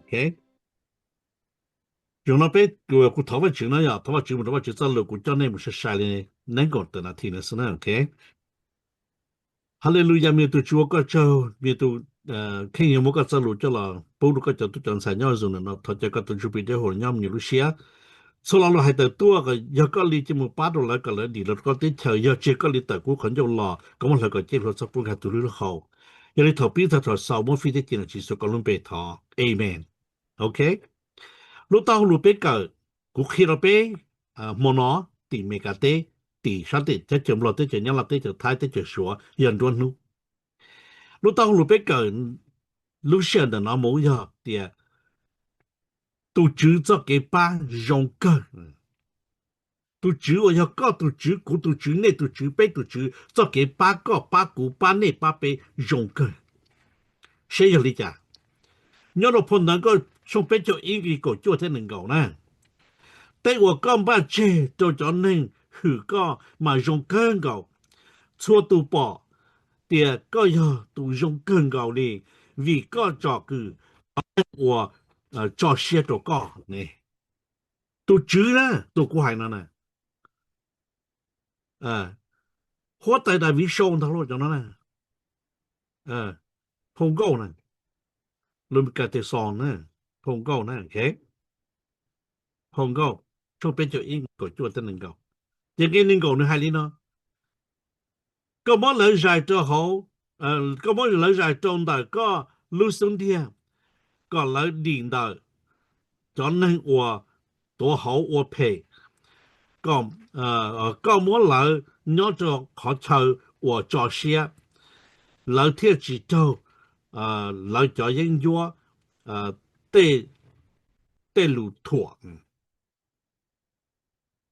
，OK，用那边我头发剪了呀，头发剪不头发剪在路过叫那么是晒的，能够等那天的是呢，OK。哈利路亚面对主个就面对看有冇个走路咗啦，保路个就都讲晒nhau rồi nè, nó thôi cho cái tụi bị đeo hồi nhau nhiều lúc xia, sau đó hay tới tua cái giờ có lý chỉ một bắt đầu lại cái lại đi là có tới chờ giờ chỉ có lý tới cũng khẩn trong lò, có một lần cái chế độ sắp buông hai tụi nó hậu, giờ lý thọ biết thọ sau mỗi phi tới tiền là chỉ số có luôn bề thọ, amen, ok, lúc tao lúc bé cờ, cũng khi đó bé mua nó tìm mấy cái té, tìm sao để cho chậm lọt tới chậm nhau lọt tới chậm thái tới chậm sủa, giờ đoan nu lúc tao lúc bé cờ lúc xưa là nó muốn giờ thì tu chữ cho cái ba rong cơ tu chữ ở giờ có tu chữ cũ tu chữ này tu chữ bé tu chữ cho cái ba có ba cũ ba này ba bé rong cơ sẽ giờ lý giải nhớ là phầnนั้นก็ช่วงเป็นเจ้าอีกก็ช่วยเท่านึงก่อนนะแต่ว่าก็บ้าเจตัวจอนึงคือก็มารงเกินก่อนชั่วตูปอเดียก็ยอตูรงเกินก่อนเลยvìก็จอคือ我做些做个呢，都知啦，都过海了呢，我带带为上头了，叫呢，碰高呢，你们家的上呢，碰高呢，OK，碰高，出边就应该做得能够，这个能够呢还里呢，个么人在这好，个么人在中的个路生天，个来领的，叫能我多好我配。ก็มัวเหลานอกจากขอเชิญว่าจอเชียเราเที่ยวจีโตเราจะยังยัวเต้เต้ลูถั่ว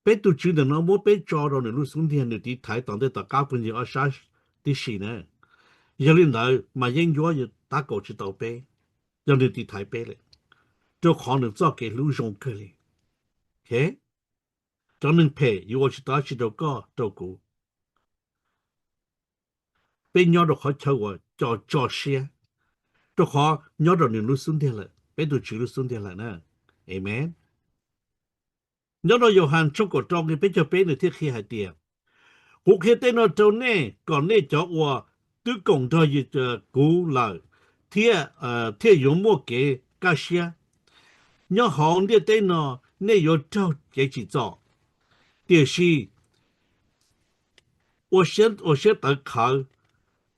เป็ดตัวจีนเราไม่เป็ดจอเราเนี่ยรู้สึกที่เนี่ยที่ไทยตอนเด็กตะก้าวเป็นยังอาชาที่สี่เนี่ยยังเล่นได้มายังยัวอยู่ตาโกจิตเอาเป็ดยังเล่นที่ไทยเป็ดเลยเจ้าของหนึ่งจะเกิดรู้จงเกิดเลยโอเคเจ้าหนึ่งเพย์อยู่ว่าจิตาจิตเอาก็เจ้ากู bên nhau được họ chơi qua cho xe cho họ nhau được những lúc xuống thiên lại bên tôi chịu lúc xuống thiên lại nè amen nhau đó Johan trong cổ trong cái bên cho bên này thiết khi hai tiền cuộc khi tên nó trâu nè còn nè cho qua tứ cộng cho gì cú lại thiết thiết dùng mua cái cá xe nhau họ nè tên nó nè有trâu cái chỉ cho điều gì 我先得考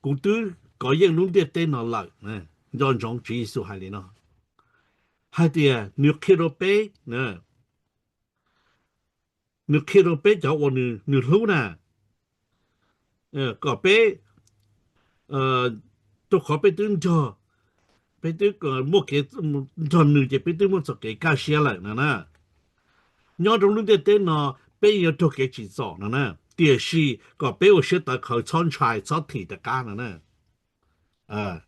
古都个应用的电脑来呢，让种技术系列咯，系啲啊，你去到背呢，你去到背就我你好呢，个背都可背蹲着，背蹲个莫给做你就背蹲莫做给干些了呢，让种用的电脑背要都给制造呢，第是个背我学得考穿穿做题的干呢，啊。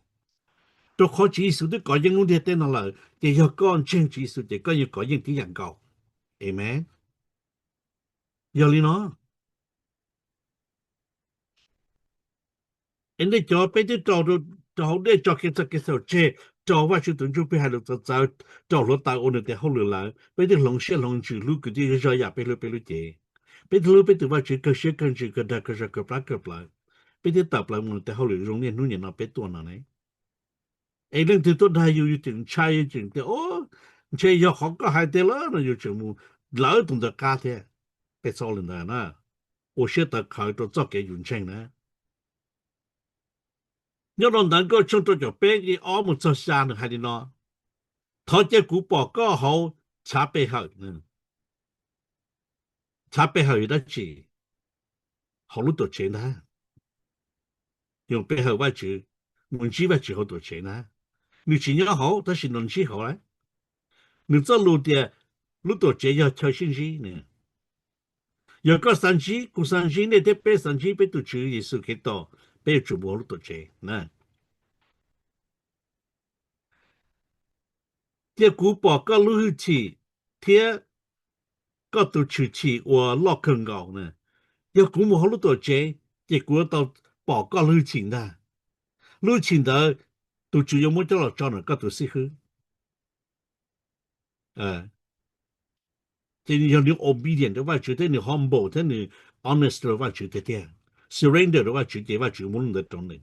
tôi khó chỉ số tôi có những vấn đề nó là để cho con trên chỉ số để có những cái dạng cầu amen giờ li nó anh để cho bây giờ cho để cho cái số chế cho vài sự tuân thủ bị hai lúc cho lúc ta ôn để không lừa lại bây giờ lòng xe lòng chữ lúc cái gì rồi ya bây giờ chế bây giờ vài chữ cái xe cái chữ cái lại bây giờ tập lại một để không lừa rong nên nuôi nó bây tuần này ai lên từ tôi hay yêu chừng trai yêu chừng thì ô chơi giờ họ có hai thế lớn rồi yêu chừng mu lỡ tung được cá thế bị sao lên đó nè 我晓得考到做嘅完成咧，一路能夠出到就俾佢我們做生係啲咯，佢只股報告好查背後，查背後有得住，好多錢啦，用背後位置，門子位置好多錢啦，你錢也好，但是論資好咧，你做路啲路多錢要超信息呢。有个三 G，古三 G 那天背三 G 背都只也是给到背主播了多钱，那这古报个路去，贴个都出去我落坑高呢，要古么好多钱，结果到报个路钱的，路钱的都只有么叫了找呢，个都是去，这你要你 obedient 的话就你 humble 的你 honest 的话就这 surrender 的话就这话就没人的懂的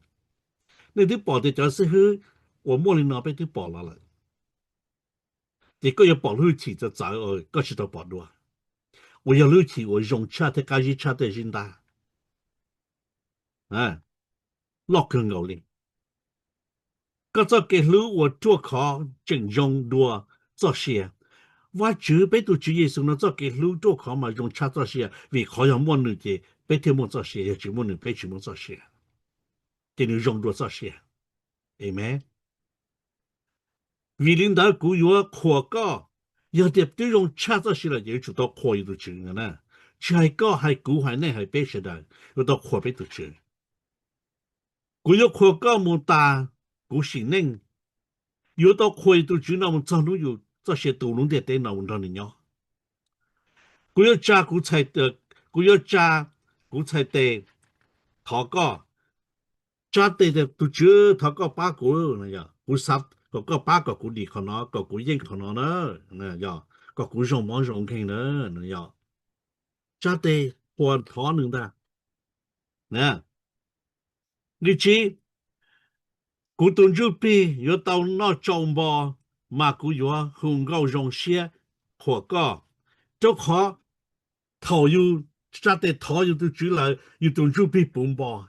你的保的就是去我莫里那边就保了这个要保路起就早个是都保多我要路起我用车的开始车的人大落去牛里个这给路我做考正用多做些ว่าจื้อไปตุจื้อเยซูนะจะเกลูโตเขามา用ชาจะเสียวิเขายังมั่วนึงเจไปเที่ยวมั่วจะเสียจื้อมั่วนึงไปจื้อมั่วจะเสียเดี๋ยว用多จะเสียเอเมนวิลินดากูอยู่ขวก็要เดี๋ยวตัว用ชาจะเสีย也就到ขวอยู่จื้อนะใช่ก็ให้กูให้ในให้ไปเสียได้要到ขวไปตุจื้อกูอยู่ขวก็มูตากูสินึงอยู่到ขวตุจื้อนะมันจะรู้อยู่จะเสียตัวลุงเด็ดนะมันตอนนี้เนาะกู要加กู才的，กู要加กู才的，他个加的都只他个八个那呀，กู杀个八个กูดีขนาด个กูยิงขนาดนะ呀，个กู上网上看นะ呀，加的换他能的，นะ你知กูตุนจุปี要到那中吧，嘛กู要红高上些，或个就可。头有扎的头有都出来，有顿就比本包，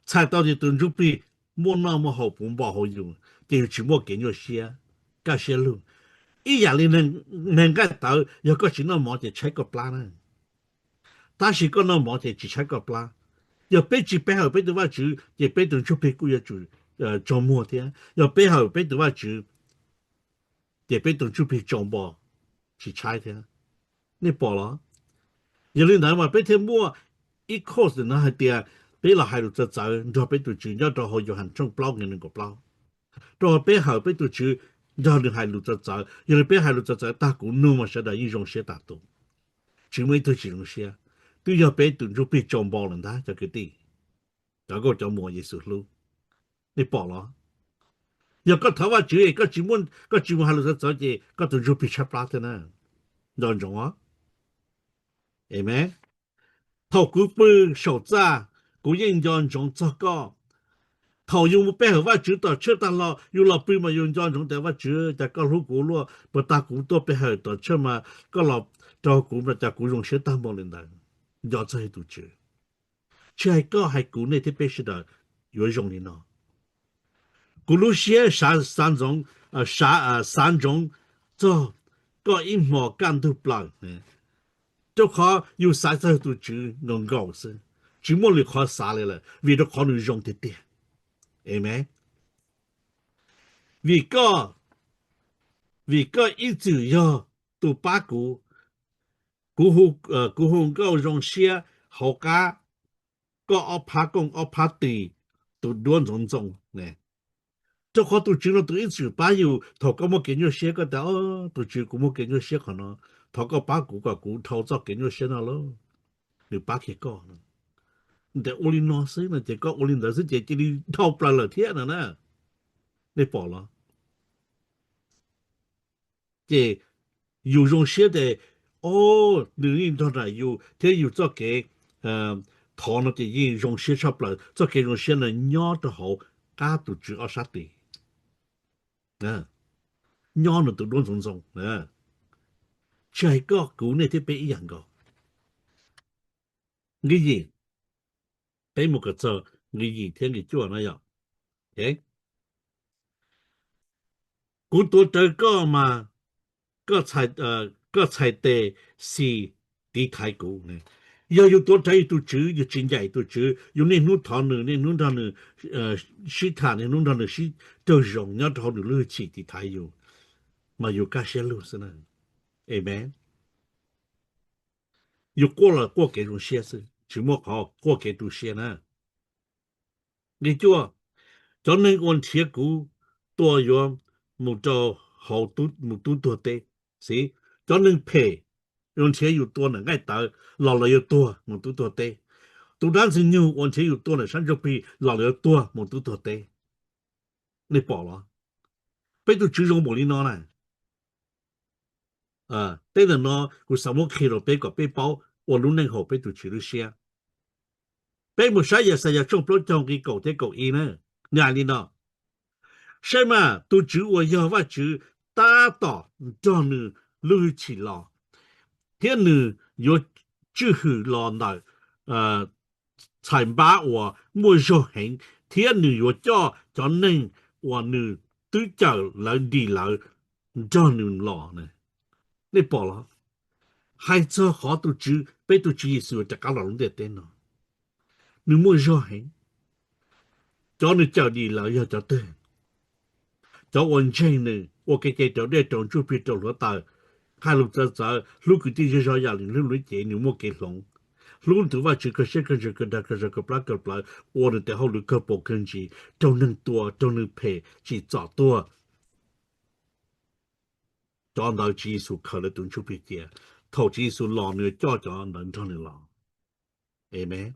菜到的顿就比没那么好本包好用，就全部给你些，干些路，一样的能干到，有个是那么的吃个plan呢，但是个那么的只吃个 plan，要背起背后背的话就也背顿就背过要就周末的，要背后背的话就也背顿就背周末去拆的，你饱了。有的人话俾條摸一 course 呢係啲俾落喺度就走，就俾到住，一到可以行中包嘅那個包，到俾後俾到住，就你喺度就走，有的俾喺度就走，打鼓弄嘛寫的一種寫打到，全部都係種寫，都要俾到就俾中包人啦，就佢啲，有個就冇嘢數路，你包咯，有個頭話住，個專門喺度就走嘅，個度就俾出包嘅呢，當中啊，係咪？头古本手札，古印象中这个头用背后我知道吃到了，有老辈嘛用象中的我知，在个路古路不打古多背后的吃嘛，个老照古嘛在古用些当冇人的，要这都知，吃还个还古那啲背时的有用的呢，古路些三种三种这个一毛干都不来。就可要晒晒都煮能夠先，煮冇你可晒嚟啦，為咗可能用啲啲，係咪？為個一直要都把古夠用些好家個我拍工我拍地都兩種呢，就可都煮了都一直把有頭個冇見咗些個的哦，都煮個冇見咗些可能頭個把古個骨頭就見咗些啦咯，你把佢個。แต่โอลินอซึนะเจก็โอลินอซึเจจิลิทอปลาละเทียนะได้ปอละเจอยู่รงเสียแต่โอ้หนึ่งอินทอนอยู่เทอยู่จะเกทอนจะยิงรงเสียชอบละจะเกรงเสียนะย่อตัวเขาก้าตุจือเอาสัตตินะย่อนะตัวโดนสงนะใช่ก็กูเนี่ยที่เป็นอีหยังก็งี้ยิเป็นมุกเจองี้ยิเทียนกี่จั่วนะยะเอ๊ะกูตัวเจอก็มาก็才得是地太古呢。要有多才都知，有真假都知，有那弄堂呢，那弄堂呢，西塔呢，弄堂呢西都容要头的乐器的太有，嘛有加些路是呢，哎咩？有过给种些事，全部好过给都些呢。你就就能按铁骨多样，木做好多木多的，是。cho nên phê yon chế yu to na ngai ta la la yu to mo tu to te tu dan sin yu on chế yu to na san jo pi la la yu to mo tu to te ni bỏ lo pe tu chữ rong bo li no na đây là nó của sao một khi rồi bé có bé bao我luôn能好bé tụ chỉ được xe bé một sai giờ trong plot trong cái cầu thế cầu y nữa nhà đi nó sai mà tụ chữ我要ว่าchữ ta tỏ cho nữ lưu chỉ lo thiên nữ有chữ hử lo nào才把我没说很天女有叫能我女都叫来地来叫女老呢，你饱了。hai cho họ tu chữ bé tu chữ sự chắc cả lòng để tên nó nếu mua rõ hết cho nó chào đi là giờ cho tên cho ổn trên này cái chỗ để trồng chú bị trồng lúa tờ hai lúc giờ lúc cái gì cho gia đình lúc lúc chế nếu mua cái lòng lúc thứ ba chỉ có sẽ có cái đặc cái plug ổn để họ lúc cái bộ kinh济trong nâng tua trong nâng phe chỉ找tua cho nó chỉ số khởi là tuần chú bị chế thầu chỉ số lò nữa cho nâng trong này lò amen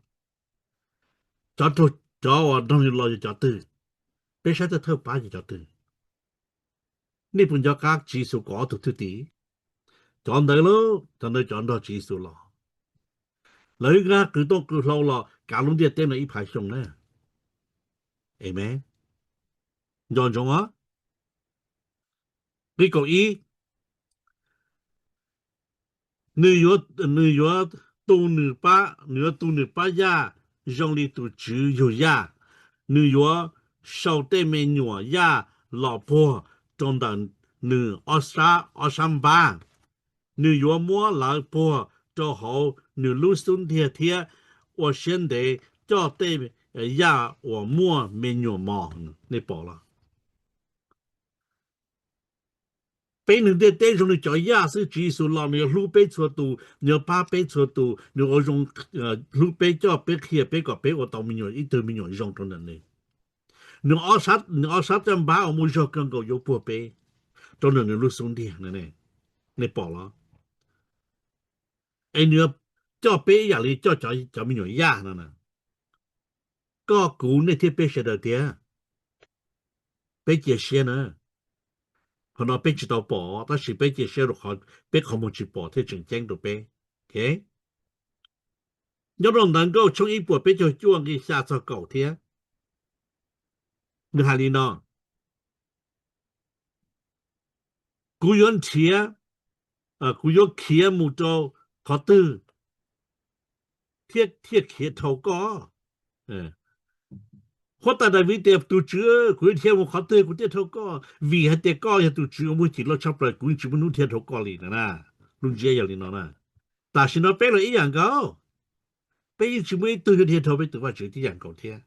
cho đông như lo cho tư bé sẽ thơ ba gì cho tưนี่ปุ่นจะกักจีสุก่อถูกทุตีจอนได้แล้วจอนได้จอนได้จีสุหล่อเลยก็คือต้องคือเราหล่อการลงเดียเต้นในอีพายชงนะเอเมนยอนจงอ่ะนี่ก็อี女东女八呀，让你都只有呀，女约少对面女呀，老婆中等女二三八。你若摸老婆就好，你路顺贴，我现在叫对呀，我摸没有毛，你饱了。被你的对上的叫呀是技术了，你路被错度，你把被错度，你我用路被叫被贴被个被我到没有一头没有用中的呢。你二三点八我们说更够有破被，中的你路顺贴呢，你饱了。ไอเนื้อเจ้าเป๊ะอย่างนี้เจ้าจะมีหน่วยยากนะก็กูในที่เป๊ะเสด็จเดียเป๊ะเจียเชียนะพอเราเป๊ะจิตเอาปอถ้าสิเป๊ะเจียเชียหรอกเป๊ะขโมยจิตปอที่จึงแจ้งตัวเป๊ะโอเค要让能够从一步被就做给下次搞天，你看你呢？古人贴古人贴木头好的贴头高，hoặc tại vì tiệp tụ chứa của theo một khó tư của tiệp thâu co vì hai tiệp co ya tụ chứa mỗi chỉ lo chấp lại cũng chỉ muốn tiệp thâu co liền nè luôn dễ vậy nó nè ta xin nó bé là ý dạng cao bé chỉ mới từ cái tiệp thâu bé từ vào chữ ý dạng cao thế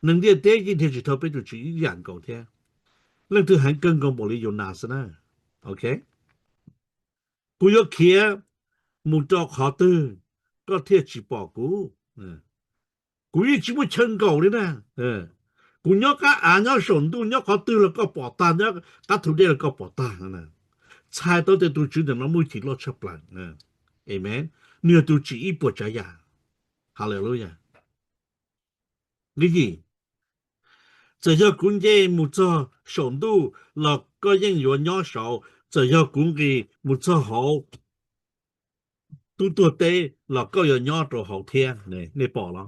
nâng tiệp tế cái tiệp chỉ thâu bé từ chữ ý dạng cao thế lần thứ hai cân công bộ lý dùng nào nè ok cú yo kia một trò khó tư có tiệp chỉ bỏ cú chỉ muốn chân cầu đấy nè cú nhóc cá nhóc sồn tu nhóc khó tư là có bỏ ta nhóc cá thủ đây là có bỏ ta nè sai tới từ tu chỉ để nó mới chỉ lo chấp lại nè amen nhiều tu chỉ ít bỏ trái ya hallelujah cái gì giờ cho cũng cái một cho sồn tu là có những nhiều nhỏ sầu giờ cho cũng cái một cho hậu tu tê là có nhiều nhỏ đồ hậu thiên này này bỏ lắm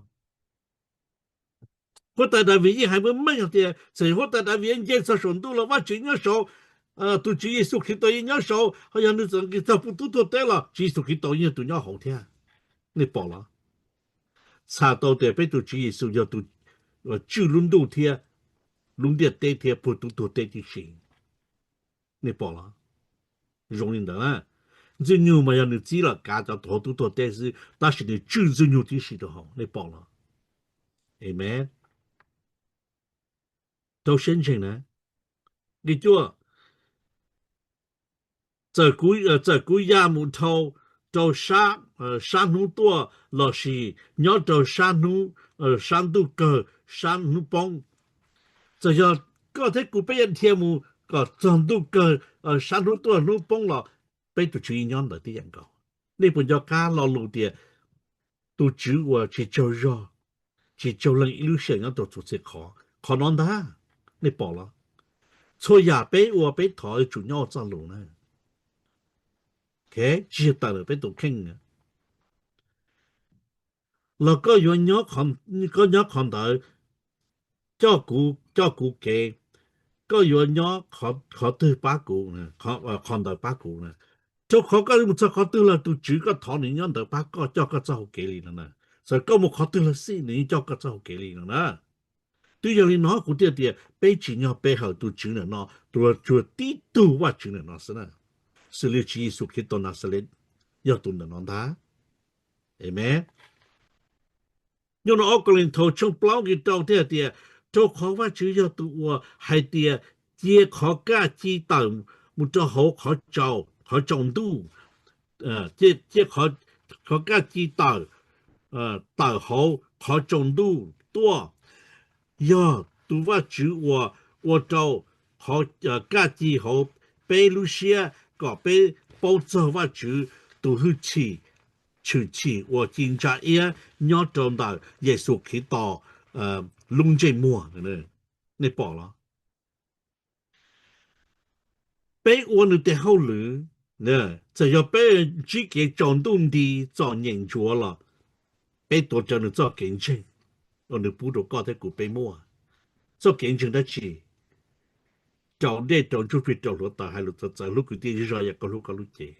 或者的原因还没问的，生活的原因建设程度了，我只要说，都只是去到人家说，好像你这个这不都对了，只是去到人家都要好听，你饱了，查到的被都只是要都，就轮到天，轮的对天不都对的行，你饱了，容易的啊。这牛嘛要你知了，家家都对是，但是你就是牛的事都好，你饱了，amen。都申请呢，你做在古亚木头到山路多老是要到山路个山路帮，这要个体古别人天目个山路个山路多路帮了，被都去样的人个，你不要加老路的，都只我去做热，去做人一路想要到做这可能的，你饱了。错呀，被我被讨主要走路呢。OK 只到了被都坑啊แล้วก็ย้อนย้อนคนก็ย้อนคน到照顾给ก็ย้อนย้อนขอ对八股呢看到八股呢就ขอก็唔จะขอ对了都主個堂年ย้อน到八個照個照給你了呢所以ก็冇ขอ對了四年照個照給你了呢對有你拿股啲啲背景要背後都主了呢都做啲都話主了呢是呢是你基礎去到那是你要懂得呢他Amen nhưng nó có lên thầu trong bao cái đầu thế thì cho khóว่า只要ตัวให้เดียเจียขอกล้าจีต่างมุจะ好ขอเจ้าขอจงดูเจียขอกล้าจีต่างต่าง好ขอจงดูตัว要ตัวว่า只我เจ้าขอกล้าจี好被路线ก็被保证ว่า只ตัวหือชี出去我今朝也要长到耶稣基督龙这末呢你报了被我们的后路呢这要被自己长动的做研究了被多叫你做见证我们不都搞得古被末做见证的起找的找就被找了到还路在路个地上也个路个路节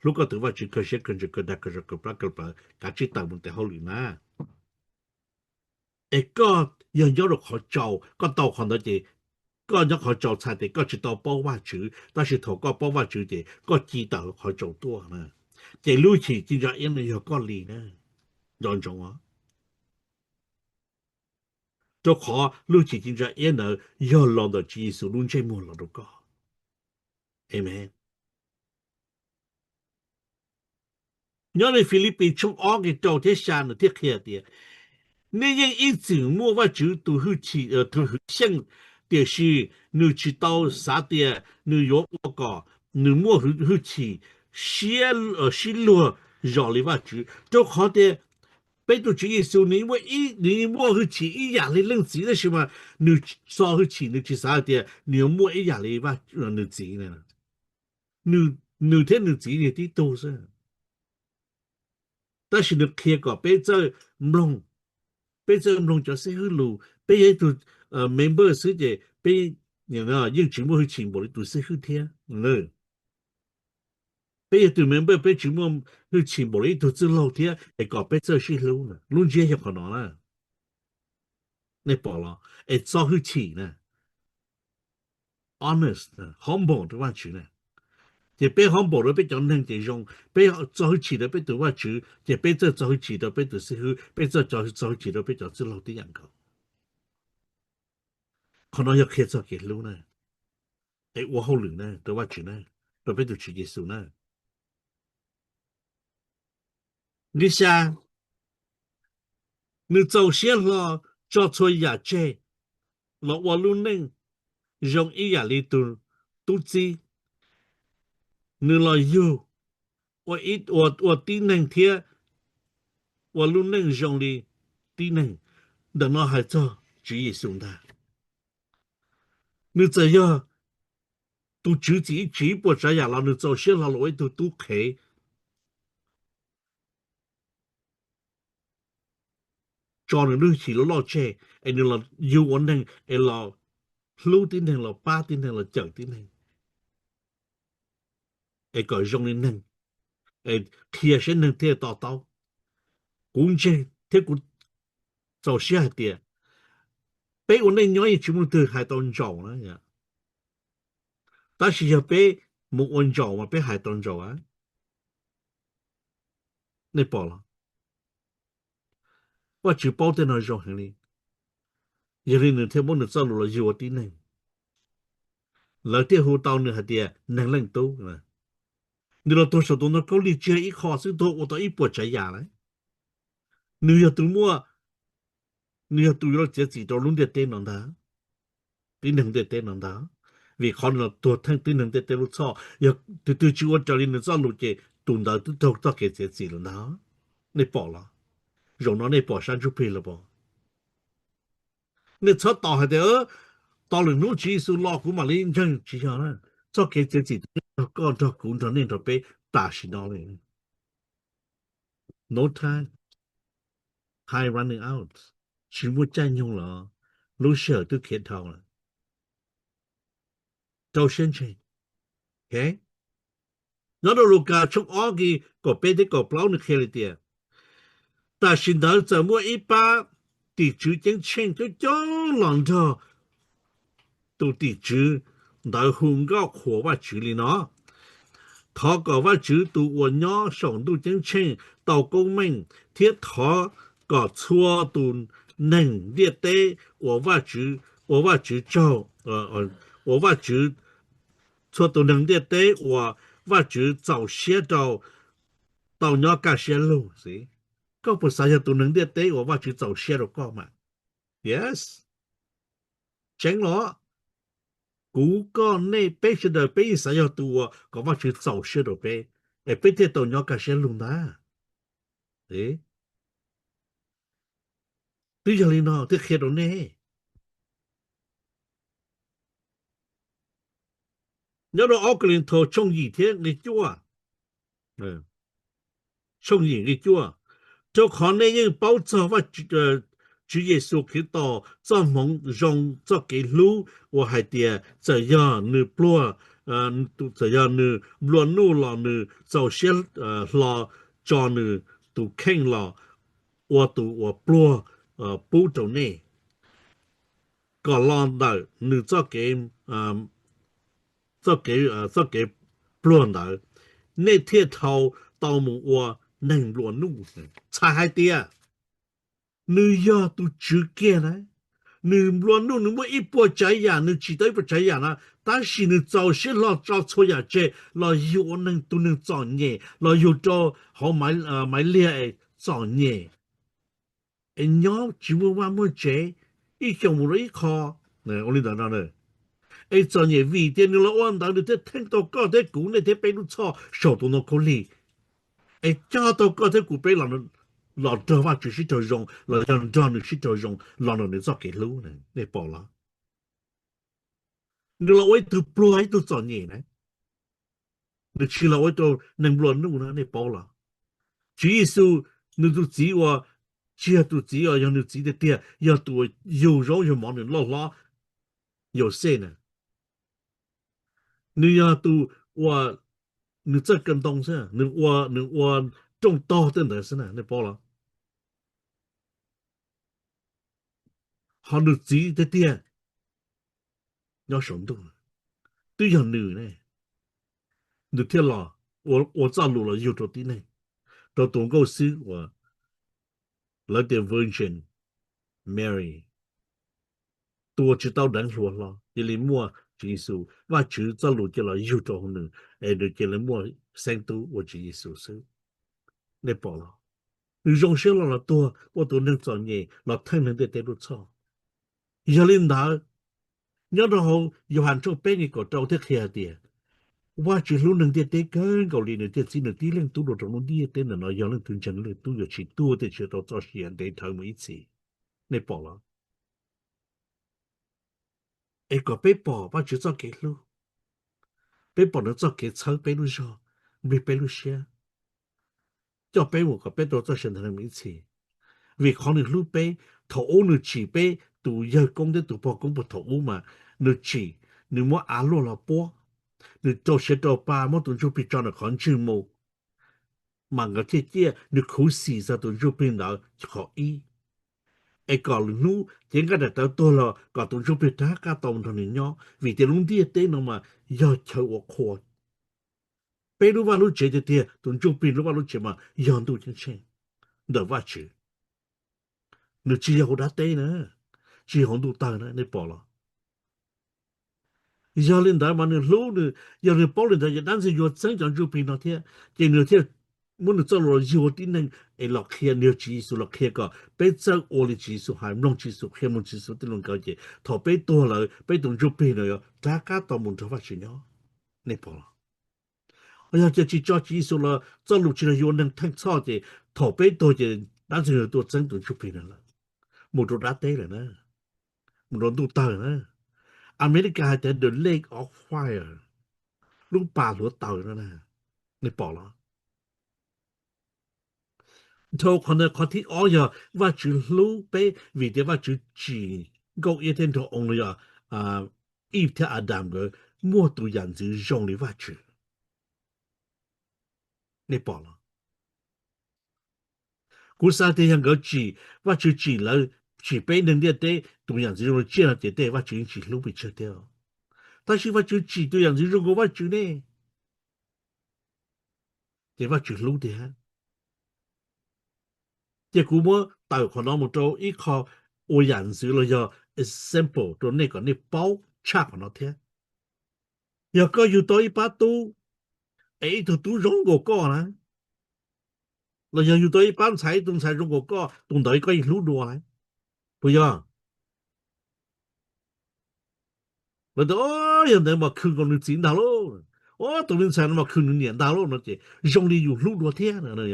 如果对话只可些跟着个那个这个不个吧，感觉当们的好里呢。一个要有了好做，个到看到的，个要好做菜的，个知道包挖主，但是头个包挖主的，个知道好做多呢。这路去就叫因为有个理呢，认同啊。就好路去就叫因为要落到基础论这么落到个，amen。因为菲律宾从安嘅做啲山嘅啲客啲。你ยัง一直摸ว่า就都好似都好像就是你知道啥的你有我个你摸好似写落绕里话就好的被都主耶稣你摸好似一样的认知的是嘛你说好似你去啥的你摸一样的话你知呢你听你知的都是但是你看个被这唔弄被这弄咗些路被喺度member 时嘅被人啊应全部去全部你都些去听呢被喺度 member 被全部去全部你都知路听系个被这些路呢路这有可能啦你报啦系早去起呢 honest humble 的话去呢จะ被 humble 的被讲能这种被早去的被对话去จะ被这早去的被就是去被这早去的被就知路的人个可能要开咗嘅路呢我好亂呢對話住呢對俾到主耶穌呢你想你走先了做錯嘢啫落我路呢用一日嚟都知你來要我啲能貼我路呢用嚟啲能等我係做主耶穌的你這樣都自己只不這樣了你走先了我都可以cho nên chỉ lo che anh là yêu anh nên là lưu tin nên là ba tin nên là chẳng tin nên anh có dùng nên anh kia sẽ nên thế tao tao cũng che thế cũng cho xe tiền bé anh nên nói chỉ muốn từ hai tuần giàu nữa nhá ta chỉ là bé một tuần giàu mà bé hai tuần giàu á nên bỏ了我只保证了giàu hơn đi giờ nên thế muốn được sao là yêu tin nên lỡ thế hồ tao nữa hả tiền năng lượng tốt mà你老多少都能够理解一考试多我到一波这样了你要读么你要读了这几道论的电脑的电能的电脑的vì con làตัวทั้งที่หนึ่งแต่รู้ชอบอยากตัวชีวิตจะเรียนรู้รู้เจตุนดาวตัวตัวเกิดเสียสิแล้วนะในปอละรงนั้นในปอฉันจุเพลละปอในชอบต่อให้เด้อต่อหรือนู้จีสุลอกูมาเลี้ยงจังจีฮะนะชอบเกิดเสียสิก็จะกูจะเนี่ยจะไป大是哪里？No time, time running out，全部占用了，路线都开通了，周先生，OK？那到路家从阿个个别的个不老你开了点，但是呢，怎么一般地主经钱就将浪着，都地主到红个火把处理呢？他个话主都我娘上都经钱到公民，贴他个错都能列的，我话主找我话主错都能列的，我话主早些到娘家些路是，个不啥嘢都能列的，我话主早些了个嘛，yes，真咯。古个内背是的背啥要多，个话去早些的背，哎，背得到鸟个些路呐，诶，对着哩喏，这黑到呢，鸟到奥克林头从一天你做啊，嗯，从一你做啊，就看那人包着话主耶稣基督做梦用做给路，我还得怎样你不都怎样你乱怒了你早些老叫你都看了。我不不走呢，个浪的你做给不的，那天头到么我能乱怒才还的，你要都直见呢，你乱怒你么一波这样，你记得不这样啊？但是你早些老找错呀，这老有能都能找你，老有找好买猎爱找你。人家只会话么这，一想冇一靠，呢，我哋等等呢，一做嘢为点你老安当你这听到高的股呢，这被你错，少到那个里，加到高的股被人老多话只是就用，老让让你是就用，让你做给路呢，你报啦，你老外都不爱都做嘢呢，你去老外都能不路呢，你报啦。主耶稣你都知我，只都知我，让你知的点，要多有肉有毛的老拉有些呢，你要都我，你这跟东西，你我种稻的那是呢，你包了，好你知的点要行动，对样女呢，你听了，我走路了有着的呢，到东高时我来点 Virgin Mary。多知道人说了，一里莫耶稣，我只走路就了有着呢，你这里莫生都我只耶稣是，你报了，你用些了多，我都能做嘢，老听人的带路错，要领导，nhớ đâu yêu hành trong bên cái trâu thế kia đi, qua chỉ lúc nâng tiền tế cái cầu lì nâng tiền xin nâng tí lên tu đồ trong nó đi tên là nó yêu lên thường chân lên tu giờ chỉ tu để chỉ tao cho tiền để thằng mấy gì, này bỏ了, ai có bé bỏ ba chỉ cho cái lu, bé bỏ nó cho cái sáu bé lu cho, bé lu xe, cho bé một cái bé đồ cho tiền thằng mấy gì, vì khó được lu bé, thầu ô được chỉ bé, tu giờ công đến tu bỏ công bỏ thầu ô mà, được chỉ, nếu mà alo là bỏ, được cho xe đồ ba mà tu cho bị cho nó khó chịu mù. Mà ngờ thế kia được khổ xì ra tụi giúp bên đó khó ý ai còn nu tiếng cái đặt tôi là còn tụi giúp bên đó cả tổng thằng nhỏ vì tiền luôn đi tên nó mà giờ chờ我khó bây lúc vào lúc chơi thì tụi giúp bên lúc vào lúc chơi mà giờ tụi chân chơi đỡ vắt chứ nó chỉ có đã tên nữa chỉ không đủ tài nữa nên bỏ了giờ lên đó mà nó lâu nữa giờ nó bỏ lên đó giờ đang giờ sinh trưởng giúp bên nó thế chỉ nó thế muốn nó cho nó nhiều tí nên ai lọc kia nhiều chỉ số lọc kia có bây giờ ô li chỉ số hay nông chỉ số kia muốn chỉ số tí luôn cái gì thọ bây多了bây đồng giúp bên rồi大家都muốn cho phát triển nhau nên bỏ了哎呀这只叫chỉ số là cho lúc chỉ là有能听错的thọ bây多的但是多真đồng giúp bên了một đồ đá tế rồi nè một đồ tu tờ nè America had the Lake of Fire ลูกป่าหลวงเต่านั่นนะ你bỏ了。头可能看天哦呀，我就路被为的我就只搞一天头on 了呀啊，一天阿达个莫都样子用的我就你饱了，古啥的样个只我就只了只被人家的都样子用这样的我就只路被吃掉，但是我就只都样子用个我就呢，对我就路的，结果我到可能么周一靠我样子了要 example 到那个你包差可能天。要có yếu tố ba tu ấy thì tu rong của co nè là giờ yếu tố ba tung sai rong của co tung tới có lú đùa này bây giờ là đó hiện tại mà khưng con nước chín đào luôn ô tụi mình xem mà khưng nước nhiệt đào luôn nó chỉ rong đi dùng lú đùa thế nữa này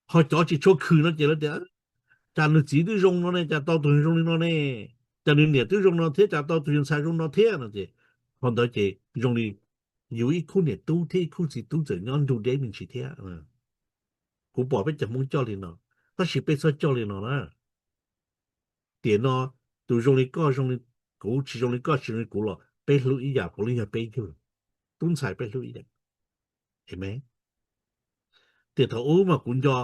họ cho chỉ cho khưng nó chỉ là thế cha nước chín đi rong nó này cha tao tụi rong đi nó này cha nước nhiệt đi rong nó thế cha tao tụi sai rong nó thế nó chỉ còn đó chỉ rong đi yếu ít khu nhiệt tu thế khu gì tu giờ nhon tu để mình chỉ thếกูบอกไปจะมุ่งเจ้าเลยเนาะถ้าสิไปซอยเจ้าเลยเนาะนะเดี๋ยวเนาะดูตรงนี้ก็ตรงนี้กูchỉตรงนี้ก็ตรงนี้กูหรอไปรู้อีอย่างกูเลยอยากไปอยู่ตุ้นสายไปรู้อีอย่างเห็นไหมเดี๋ยวถ้าโอ้มากูจะ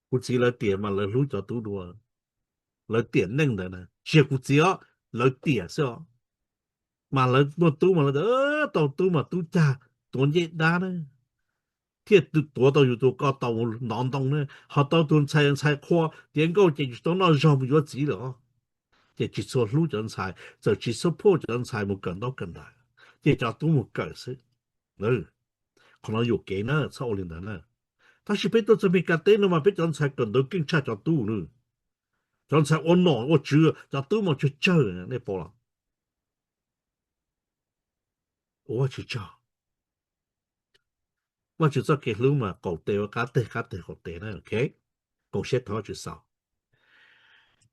กู只来点嘛来รู้จะตู้ดัว来点嫩的呢เชื่อกู只要来点是吧mà来มาตู้มาแล้วต่อตู้มาตู้จ้าตัวเย็ดด้านะที่ตัวต่ออยู่ตัวก็ต่อนอนตรงเนี่ยเขาต่อตัวใช้คว้าเดี๋ยวก็จะต้องนอนรอไม่รู้จีเหรอ 即接觸路人才，就接觸破人才冇更多更大，即就都冇解釋，可能有幾呢，超齡人呢，但是俾到這邊個點嘛，俾人才更多警察就多呢，人才我攞我住就都冇去做呢，你波啦，我去做，我就做嘅路嘛，搞地我家地學地呢，OK，講些頭就少，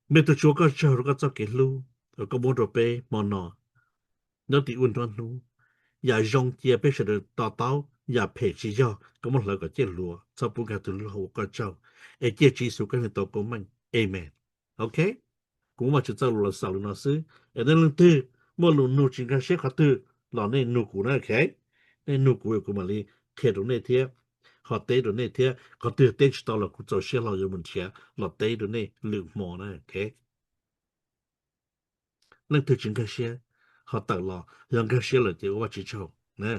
咩都做個做個做嘅路，個冇做俾冇攞，你哋運轉路。อย่ายงเจียไปเสด็จต่อเต้าอย่าเพจย่อก็มันเลยก็เจ้าลัวชอบพูดกันตัวเราก็เจ้าเอเจียจีสุกันในตัวกูมันเอเมนโอเคกูมาจะเจ้าลัวสาวลัวซื้อเอ็นนั่นตื้อเมื่อลุนูจิงกันเสียขัดตื้อหล่อในนูกูนะโอเคในนูกูกูมาลีเทียตรงในเทียขอเตะตรงในเทียขอตื้อเตะต่อเรากูจะเสียเราอยู่บนเทียหล่อเตะตรงในลืมหมอนะโอเคนั่นตื้อจิงกันเสียขอตัดหล่อยังกันเสียเลยเดี๋ยวว่าจะเจ้านะ